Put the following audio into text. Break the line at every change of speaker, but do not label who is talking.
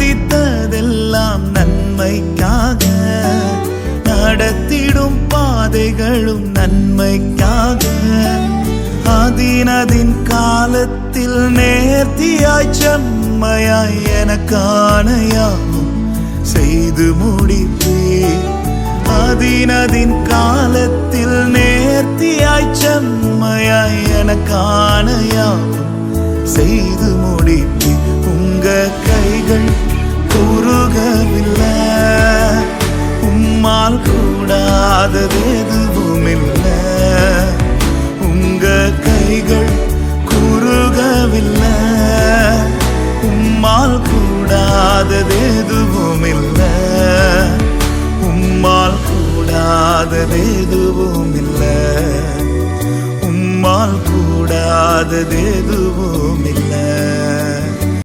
சந்தித்ததெல்லாம் நன்மைக்காக, நடத்திடும் பாதைகளும் நன்மைக்காக. அதினதின் காலத்தில் நேர்த்தியாய் செம்மையாய் எனக்கான யாவும் செய்து முடிப்பீர். அதினதின் காலத்தில் நேர்த்தியாய் செம்மையாய் எனக்கான யாவும் செய்து முடிப்பீர். உங்க கைகள் குறுகவில்லை, உம்மால் கூடாதது எதுவும் இல்லை. உங்க கைகள் குறுகவில்லை, உம்மால் கூடாதது எதுவும் இல்லை. உம்மால் கூடாதது எதுவும் இல்லை. உம்மால் கூடாதது எதுவும்